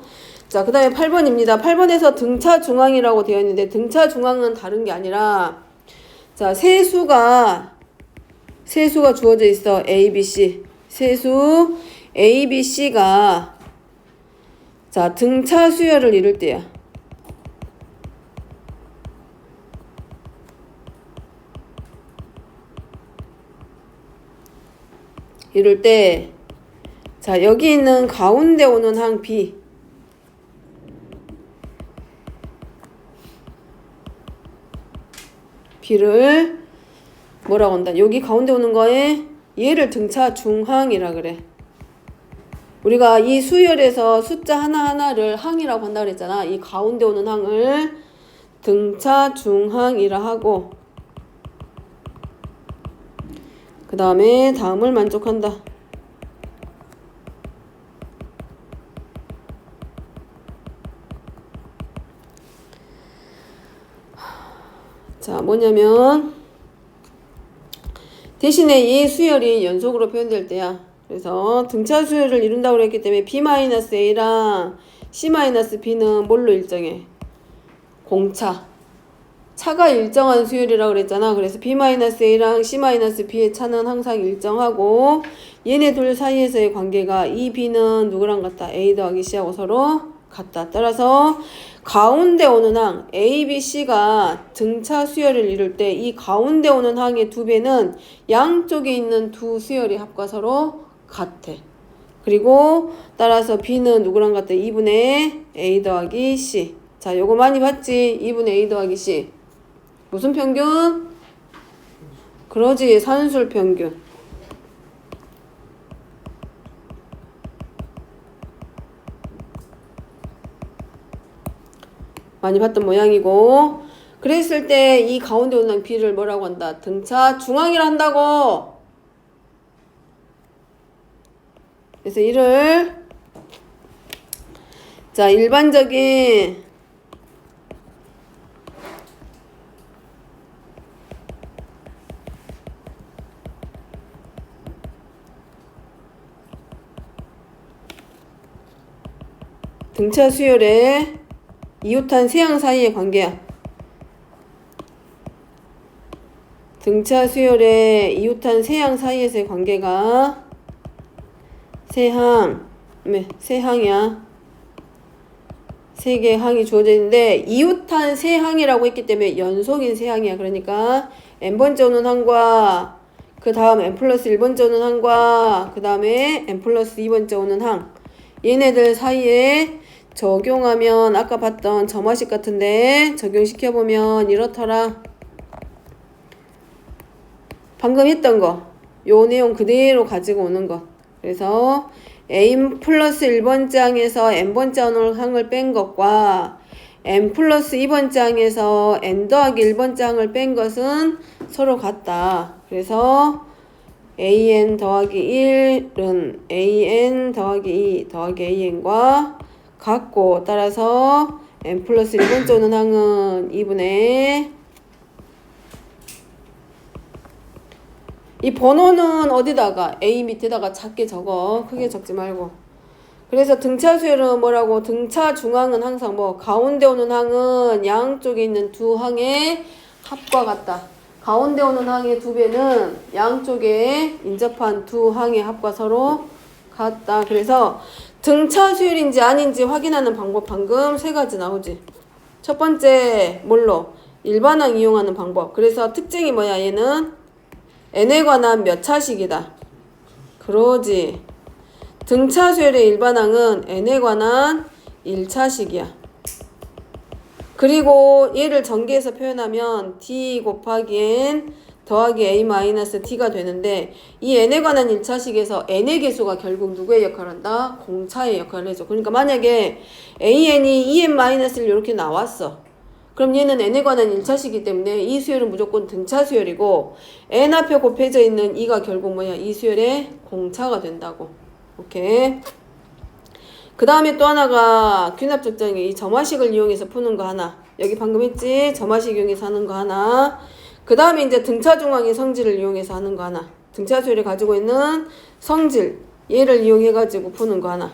자, 그 다음에 8번입니다. 8번에서 등차 중항이라고 되어 있는데 등차 중항은 다른 게 아니라 자, 세수가 주어져 있어. A, B, C. 세수 A, B, C가 자, 등차 수열을 이룰 때야. 이룰 때 자, 여기 있는 가운데 오는 항 B B를 뭐라고 한다? 여기 가운데 오는 거에 얘를 등차 중항이라 그래. 우리가 이 수열에서 숫자 하나하나를 항이라고 한다 그랬잖아. 이 가운데 오는 항을 등차 중항이라 하고 그 다음에 다음을 만족한다. 자, 뭐냐면 대신에 이 수열이 연속으로 표현될 때야. 그래서 등차 수열을 이룬다고 했기 때문에 B-A랑 C-B는 뭘로 일정해? 공차. 차가 일정한 수열이라고 그랬잖아. 그래서 B-A랑 C-B의 차는 항상 일정하고 얘네 둘 사이에서의 관계가 이 B는 누구랑 같다? A 더하기 C하고 서로 같다. 따라서 가운데 오는 항 A, B, C가 등차 수열을 이룰 때 이 가운데 오는 항의 두 배는 양쪽에 있는 두 수열이 합과 서로 같아. 그리고 따라서 B는 누구랑 같다? 2분의 A 더하기 C. 자, 요거 많이 봤지? 2분의 A 더하기 C. 무슨 평균? 그러지, 산술 평균. 많이 봤던 모양이고 그랬을 때 이 가운데 오는 B를 뭐라고 한다? 등차 중앙이라 한다고. 그래서 이를 자, 일반적인 등차 수열의 이웃한 세항 사이의 관계야. 등차 수열의 이웃한 세항 사이에서의 관계가 세항. 네, 세항이야. 세 개의 항이 주어져 있는데 이웃한 세 항이라고 했기 때문에 연속인 세 항이야. 그러니까 n번째 오는 항과 그 다음 n 플러스 1번째 오는 항과 그 다음에 n 플러스 2번째 오는 항, 얘네들 사이에 적용하면 아까 봤던 점화식 같은데 적용시켜보면 이렇더라. 방금 했던 거, 요 내용 그대로 가지고 오는 거. 그래서 n 플러스 1번째 항에서 n번째 항을 뺀 것과 n 플러스 2번째 항에서 n 더하기 1번째 항을 뺀 것은 서로 같다. 그래서 an 더하기 1은 an 더하기 2 더하기 an과 같고, 따라서 n 플러스 1번째 오는 항은 2분의 이 번호는 어디다가 A 밑에다가 작게 적어. 크게 적지 말고. 그래서 등차 수열은 뭐라고? 등차 중항은 항상 뭐 가운데 오는 항은 양쪽에 있는 두 항의 합과 같다. 가운데 오는 항의 두 배는 양쪽에 인접한 두 항의 합과 서로 같다. 그래서 등차 수열인지 아닌지 확인하는 방법 방금 세 가지 나오지. 첫 번째 뭘로? 일반항 이용하는 방법. 그래서 특징이 뭐야? 얘는 n에 관한 몇 차식이다. 그러지. 등차 수열의 일반항은 n에 관한 1차식이야. 그리고 얘를 전개해서 표현하면 d 곱하기 n 더하기 a 마이너스 t가 되는데, 이 n에 관한 1차식에서 n의 개수가 결국 누구의 역할을 한다? 공차의 역할을 해줘. 그러니까 만약에 an이 2n 마이너스를 이렇게 나왔어. 그럼 얘는 n에 관한 1차식이기 때문에 이 수열은 무조건 등차 수열이고, n 앞에 곱해져 있는 2가 결국 뭐야? 이 수열의 공차가 된다고. 오케이. 그 다음에 또 하나가 귀납적정의 이 점화식을 이용해서 푸는 거 하나. 여기 방금 했지? 점화식 이용해서 하는 거 하나. 그 다음에 이제 등차 중앙의 성질을 이용해서 하는 거 하나. 등차 수열이 가지고 있는 성질, 얘를 이용해가지고 푸는 거 하나.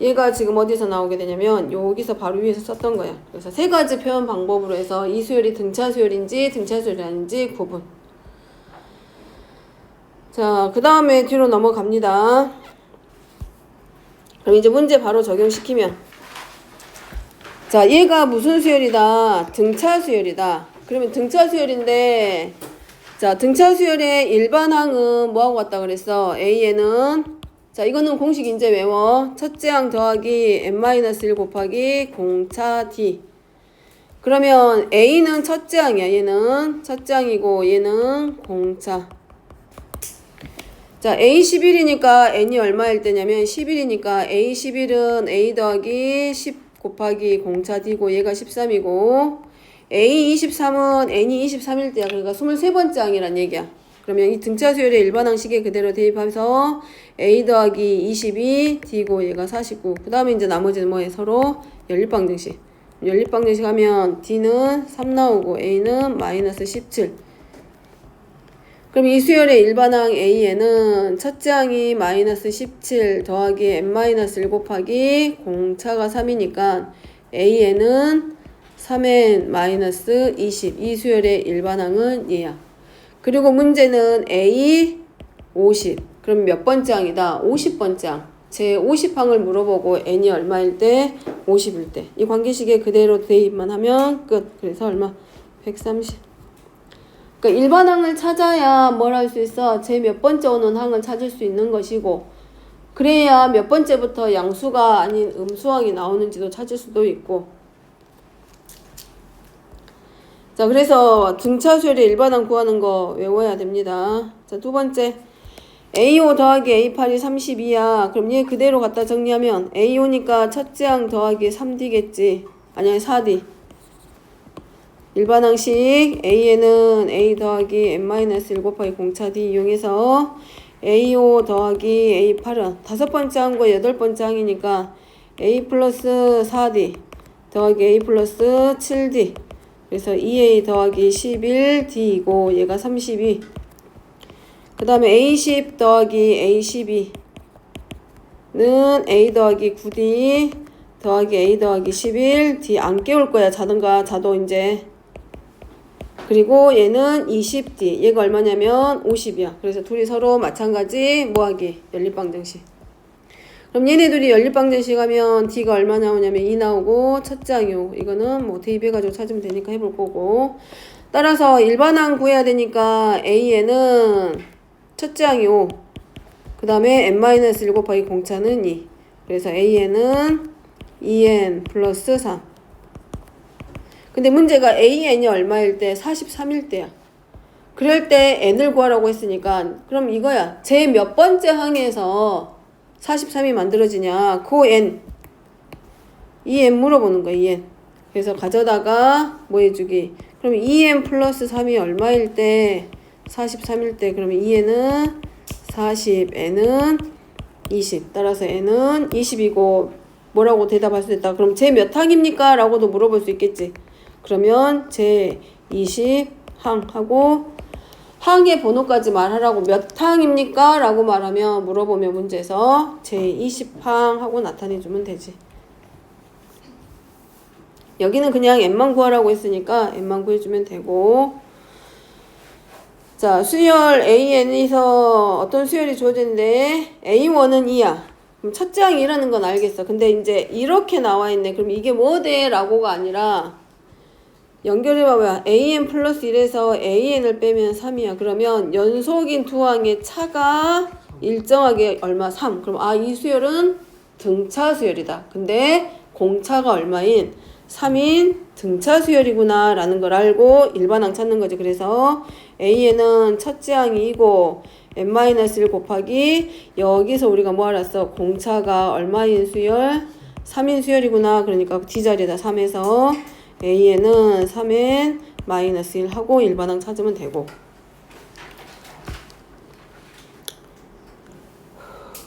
얘가 지금 어디서 나오게 되냐면 여기서 바로 위에서 썼던 거야. 그래서 세 가지 표현 방법으로 해서 이 수열이 등차 수열인지 등차 수열이 아닌지 구분. 자, 그 다음에 뒤로 넘어갑니다. 그럼 이제 문제 바로 적용시키면, 자, 얘가 무슨 수열이다? 등차 수열이다. 그러면 등차 수열인데, 자, 등차 수열의 일반항은 뭐하고 같다 그랬어? AN은, 자, 이거는 공식 이제 외워. 첫째 항 더하기 n-1 곱하기 공차 d. 그러면 A는 첫째 항이야. 얘는 첫째 항이고 얘는 공차. 자, A11이니까 n이 얼마일 때냐면 11이니까 A11은 A 더하기 10 곱하기 공차 d고 얘가 13이고, A23은 n이 23일 때야. 그러니까 23번째 항이란 얘기야. 그러면 이 등차 수열의 일반항식에 그대로 대입하면서 A 더하기 22 D고 얘가 49. 그 다음에 이제 나머지는 뭐해? 서로 연립방정식. 연립방정식 하면 D는 3 나오고 A는 마이너스 17. 그럼 이 수열의 일반항 A에는 첫째 항이 마이너스 17 더하기 n-1 곱하기 공차가 3이니까 A에는 3n 마이너스 20. 이 수열의 일반항은 얘야. 그리고 문제는 A 50. 그럼 몇 번째 항이다? 50번째 항. 제 50항을 물어보고 n이 얼마일 때? 50일 때. 이 관계식에 그대로 대입만 하면 끝. 그래서 얼마? 130. 그러니까 일반항을 찾아야 뭘 할 수 있어? 제 몇 번째 오는 항을 찾을 수 있는 것이고, 그래야 몇 번째부터 양수가 아닌 음수항이 나오는지도 찾을 수도 있고. 자, 그래서 등차 수열의 일반항 구하는 거 외워야 됩니다. 자, 두 번째. A5 더하기 A8이 32야. 그럼 얘 그대로 갖다 정리하면 A5니까 첫째 항 더하기 3D겠지. 아니, 4D. 일반항식 A에는 A 더하기 n-1 곱하기 공차 D 이용해서 A5 더하기 A8은 다섯 번째 항과 여덟 번째 항이니까 A 플러스 4D 더하기 A 플러스 7D. 그래서 2A 더하기 11D이고 얘가 32. 그 다음에 A10 더하기 A12는 A 더하기 9D 더하기 A 더하기 11D. 안 깨울 거야. 자든가 자도 이제. 그리고 얘는 20D. 얘가 얼마냐면 50이야. 그래서 둘이 서로 마찬가지 뭐하기? 연립방정식. 그럼 얘네 둘이 연립방정식 하면 D가 얼마 나오냐면 2 나오고 첫째 항이 5. 이거는 뭐 대입해가지고 찾으면 되니까 해볼 거고. 따라서 일반항 구해야 되니까 A에는 첫째 항이 5. 그 다음에 n-1 곱하기 공차는 2. 그래서 A에는 2n 플러스 3. 근데 문제가 AN이 얼마일 때? 43일 때야. 그럴 때 n을 구하라고 했으니까 그럼 이거야. 제 몇 번째 항에서 43이 만들어지냐. 그 n. 이 n 물어보는 거야. 이 n. 그래서 가져다가 뭐 해주기. 그럼 2n 플러스 3이 얼마일 때? 43일 때. 그러면 2n은 40, n은 20. 따라서 n은 20이고 뭐라고 대답할 수 있다. 그럼 제 몇 항입니까? 라고도 물어볼 수 있겠지. 그러면 제 20항 하고 항의 번호까지 말하라고 몇 항입니까? 라고 말하면 물어보면 문제에서 제 20항 하고 나타내주면 되지. 여기는 그냥 n만 구하라고 했으니까 n만 구해주면 되고. 자, 수열 AN에서 어떤 수열이 주어졌는데 A1은 2야. 그럼 첫째 항이 1라는 건 알겠어. 근데 이제 이렇게 나와 있네. 그럼 이게 뭐 돼? 라고가 아니라 연결해봐봐. AN 플러스 1에서 AN을 빼면 3이야. 그러면 연속인 두 항의 차가 일정하게 얼마? 3. 그럼 이 수열은 등차 수열이다. 근데 공차가 얼마인? 3인 등차 수열이구나 라는 걸 알고 일반항 찾는 거지. 그래서 AN은 첫째 항이 2고 n-1 곱하기 여기서 우리가 뭐 알았어? 공차가 얼마인 수열? 3인 수열이구나. 그러니까 D자리에다 3에서 AN은 3n-1 하고 일반항 찾으면 되고.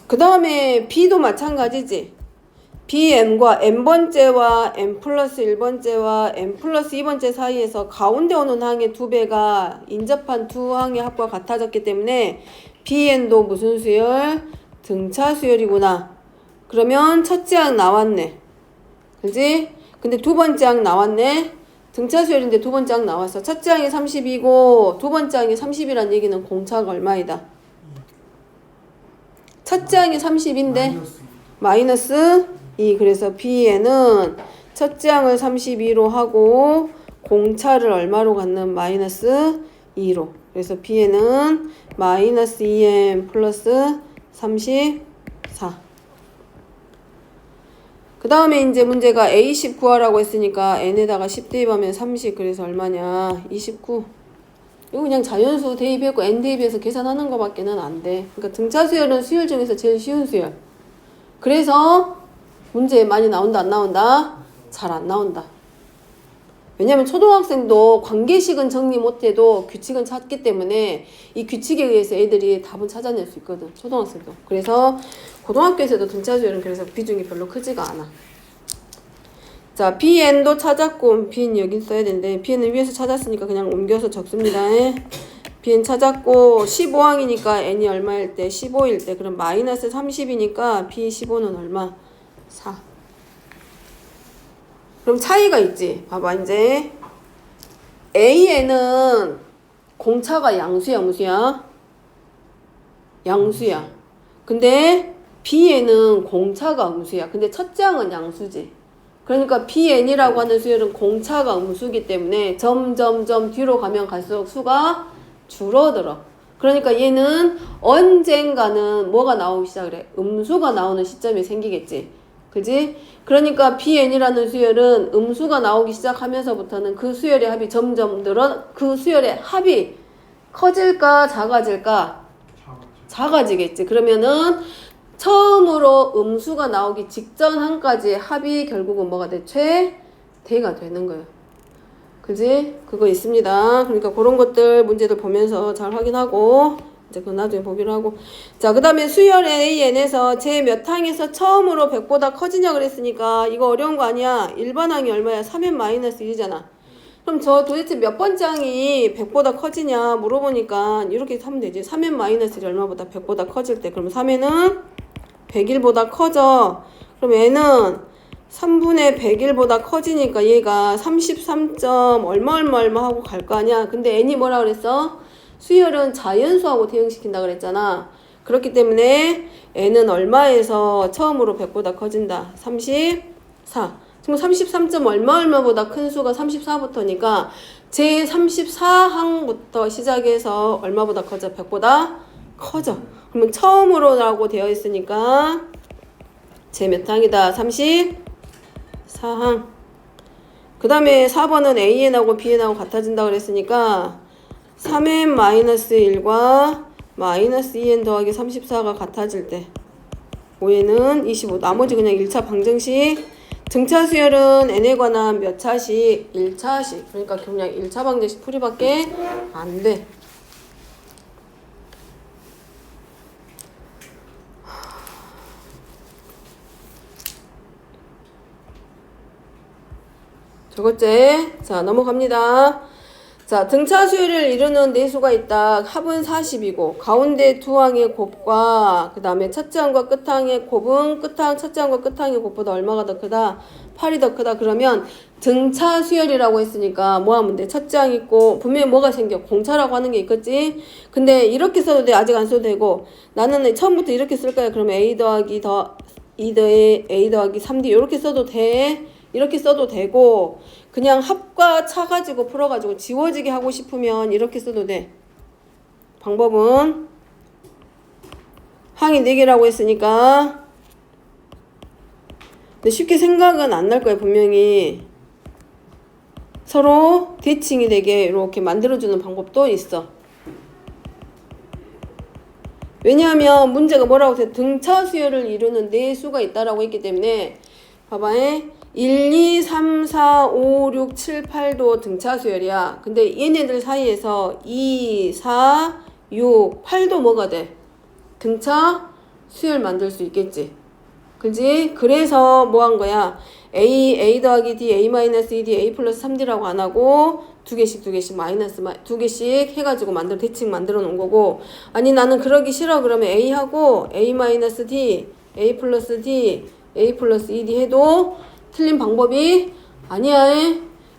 그 다음에 B도 마찬가지지. BM과 n번째와 n 플러스 1번째와 n 플러스 2번째 사이에서 가운데 오는 항의 두 배가 인접한 두 항의 합과 같아졌기 때문에 BN도 무슨 수열? 등차 수열이구나. 그러면 첫째 항 나왔네. 그지? 근데 두 번째 항 나왔네. 등차 수열인데 두 번째 항 나왔어. 첫째 항이 30이고 두 번째 항이 30이란 얘기는 공차가 얼마이다? 첫째 항이 30인데 마이너스 2. 그래서 B에는 첫째 항을 32로 하고 공차를 얼마로 갖는? 마이너스 2로. 그래서 B에는 마이너스 2m 플러스 34. 그 다음에 이제 문제가 A10 구하라고 했으니까 n에다가 10 대입하면 30. 그래서 얼마냐? 29. 이거 그냥 자연수 대입했고 n 대입해서 계산하는 거밖에는 안 돼. 그러니까 등차 수열은 수열 중에서 제일 쉬운 수열. 그래서 문제 많이 나온다 안 나온다? 잘 안 나온다. 왜냐면 초등학생도 관계식은 정리 못해도 규칙은 찾기 때문에 이 규칙에 의해서 애들이 답은 찾아낼 수 있거든. 초등학생도. 그래서 고등학교에서도 등차 수열은 그래서 비중이 별로 크지가 않아. 자, BN도 찾았고 BN 여기 써야 되는데 BN은 위에서 찾았으니까 그냥 옮겨서 적습니다. BN 찾았고 15항이니까 n이 얼마일 때? 15일 때. 그럼 마이너스 30이니까 B15는 얼마? 4. 그럼 차이가 있지. 봐봐 이제 AN은 공차가 양수야 무수야? 양수야. 근데 B에는 공차가 음수야. 근데 첫째 항은 양수지. 그러니까 BN이라고 하는 수열은 공차가 음수기 때문에 점점점 뒤로 가면 갈수록 수가 줄어들어. 그러니까 얘는 언젠가는 뭐가 나오기 시작해? 음수가 나오는 시점이 생기겠지. 그지? 그러니까 BN이라는 수열은 음수가 나오기 시작하면서부터는 그 수열의 합이 점점 그 수열의 합이 커질까 작아질까? 작아지겠지. 그러면은 처음으로 음수가 나오기 직전 항까지의 합이 결국은 뭐가 돼? 최대가 되는 거예요. 그지? 그거 있습니다. 그러니까 그런 것들 문제들 보면서 잘 확인하고 이제 그건 나중에 보기로 하고. 자, 그 다음에 수열 AN에서 제 몇 항에서 처음으로 100보다 커지냐 그랬으니까 이거 어려운 거 아니야. 일반항이 얼마야? 3n-1이잖아. 그럼 저 도대체 몇 번째 항이 100보다 커지냐 물어보니까 이렇게 하면 되지. 3n-1이 얼마보다 100보다 커질 때. 그럼 3n은 100일보다 커져. 그럼 n은 3분의 100일보다 커지니까 얘가 33점 얼마 하고 갈 거 아니야. 근데 n이 뭐라 그랬어? 수열은 자연수하고 대응시킨다 그랬잖아. 그렇기 때문에 n은 얼마에서 처음으로 100보다 커진다. 34. 지금 33점 얼마보다 큰 수가 34부터니까 제 34항부터 시작해서 얼마보다 커져? 100보다 커져. 그러면 처음으로라고 되어 있으니까 제 몇 항이다? 34항. 그 다음에 4번은 AN하고 BN하고 같아진다 그랬으니까 3n-1과 마이너스 2n 더하기 34가 같아질 때 5n은 25. 나머지 그냥 1차 방정식. 등차 수열은 n에 관한 몇 차식? 1차식. 그러니까 그냥 1차 방정식 풀이밖에 안 돼. 저것째. 자, 넘어갑니다. 자, 등차 수열을 이루는 내수가 있다. 합은 40이고 가운데 두 항의 곱과 그 다음에 첫째 항과 끝항의 곱은 첫째 항과 끝항의 곱보다 얼마가 더 크다? 8이 더 크다. 그러면 등차 수열이라고 했으니까 뭐 하면 돼? 첫째 항 있고 분명히 뭐가 생겨? 공차라고 하는 게 있겠지? 근데 이렇게 써도 돼? 아직 안 써도 되고 나는 처음부터 이렇게 쓸 거야. 그러면 a 더하기 3d 이렇게 써도 돼? 이렇게 써도 되고 그냥 합과 차 가지고 풀어가지고 지워지게 하고 싶으면 이렇게 써도 돼. 방법은 항이 4개라고 했으니까 근데 쉽게 생각은 안 날 거야. 분명히 서로 대칭이 되게 이렇게 만들어주는 방법도 있어. 왜냐하면 문제가 뭐라고 해? 등차 수열을 이루는 내수가 있다라고 했기 때문에 봐봐. 1, 2, 3, 4, 5, 6, 7, 8도 등차 수열이야. 근데 얘네들 사이에서 2, 4, 6, 8도 뭐가 돼? 등차 수열 만들 수 있겠지. 그지? 그래서 뭐 한 거야? A 더하기 D, A 마이너스 2D, A 플러스 3D라고 안 하고 두 개씩 마이너스 두 개씩 해가지고 대칭 만들어 놓은 거고 아니 나는 그러기 싫어. 그러면 A하고 A 마이너스 D, A 플러스 D, A 플러스 2D 해도 틀린 방법이 아니야.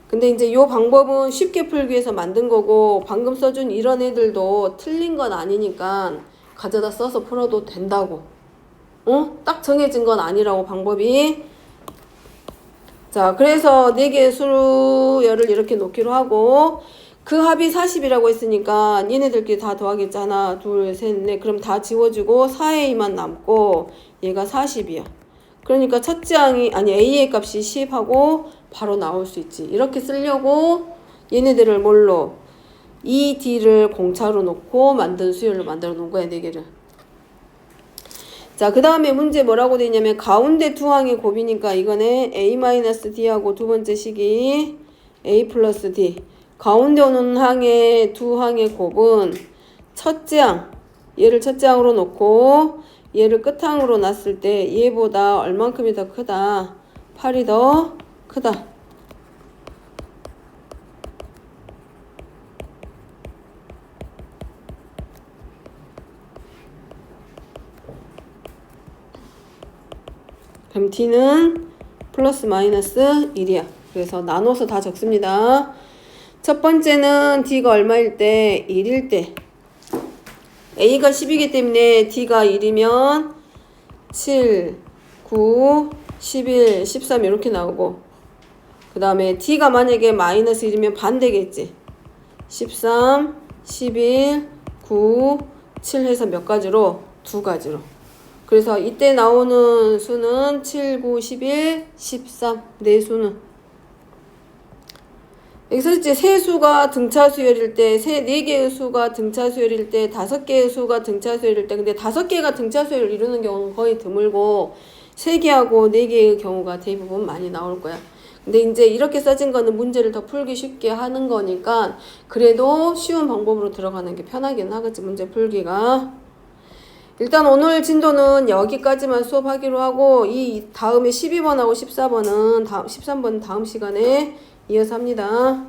근데 이제 요 방법은 쉽게 풀기 위해서 만든 거고 방금 써준 이런 애들도 틀린 건 아니니까 가져다 써서 풀어도 된다고. 딱 정해진 건 아니라고 방법이. 자, 그래서 4개의 수열을 이렇게 놓기로 하고 그 합이 40이라고 했으니까 얘네들끼리 다 더하겠지. 하나, 둘, 셋, 넷. 그럼 다 지워지고 4A만 남고 얘가 40이야. 그러니까 첫째 항이 A의 값이 10하고 바로 나올 수 있지. 이렇게 쓰려고 얘네들을 뭘로? 이 D를 공차로 놓고 만든 수열로 만들어 놓은 거야. 4개를. 자, 그 다음에 문제 뭐라고 돼 있냐면 가운데 두 항의 곱이니까 이거는 A-D하고 두 번째 식이 A 플러스 D. 가운데 오는 항의 두 항의 곱은 첫째 항. 얘를 첫째 항으로 놓고 얘를 끝항으로 놨을 때 얘보다 얼만큼이 더 크다? 8이 더 크다. 그럼 D는 플러스 마이너스 1이야. 그래서 나눠서 다 적습니다. 첫 번째는 D가 얼마일 때? 1일 때. A가 10이기 때문에 D가 1이면 7, 9, 11, 13 이렇게 나오고 그 다음에 D가 만약에 마이너스 1이면 반대겠지. 13, 11, 9, 7 해서 몇 가지로? 2가지로. 그래서 이때 나오는 수는 7, 9, 11, 13 네 수는 여기서 이제 세 수가 등차 수열일 때, 네 개의 수가 등차 수열일 때, 5개의 수가 등차 수열일 때, 근데 5개가 등차 수열을 이루는 경우는 거의 드물고, 3개하고 4개의 경우가 대부분 많이 나올 거야. 근데 이제 이렇게 써진 거는 문제를 더 풀기 쉽게 하는 거니까, 그래도 쉬운 방법으로 들어가는 게 편하긴 하겠지, 문제 풀기가. 일단 오늘 진도는 여기까지만 수업하기로 하고, 이 다음에 12번하고 14번은 13번은 다음 시간에 이어서 합니다.